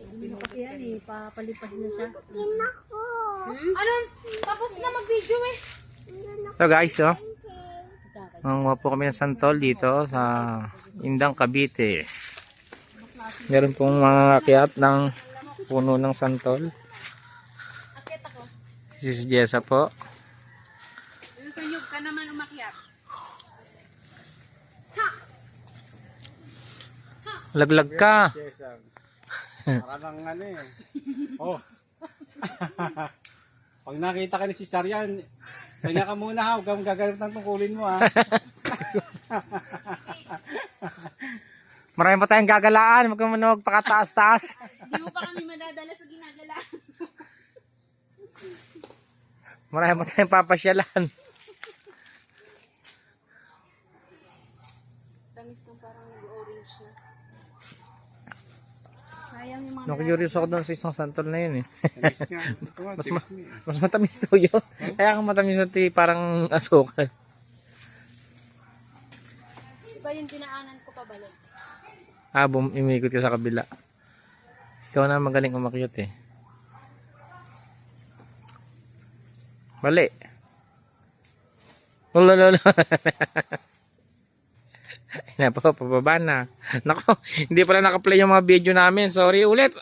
Ano kasi yan eh, papalipas na siya. Ano? Tapos na mag-video eh. So guys, oh. Manguha po kami ng santol dito sa Indang, Cavite. Meron pong mga akyat ng puno ng santol. Akit ako. Si Jessa po. Susuyog ka naman umakyat. Laglag ka. Parang ano eh. Oh. Pag nakita ka ni si Sarian, kanya ka muna ha, huwag kang gagalap ng tungkulin mo ha. Marami pa tayong gagalaan. Huwag ka muna magpakataas-taas. Hindi mo pa kami madadala sa ginagalaan. Marami pa tayong papasyalan. Tamis nung parang nag-orange na. Sayang yung mga Naku-curious ako doon sa isang santol na yun eh. Tamis nga. Ito nga, tamis mo eh. Mas matamis to yun. Kaya kung matamis na parang asukal. Iba yung dinaanan ko pabalik. Umikot ka sa kabila. Ikaw na magaling umakyat eh. Bali. Lolo. Pababa na. Nako, hindi pala naka-play yung mga video namin. Sorry ulit.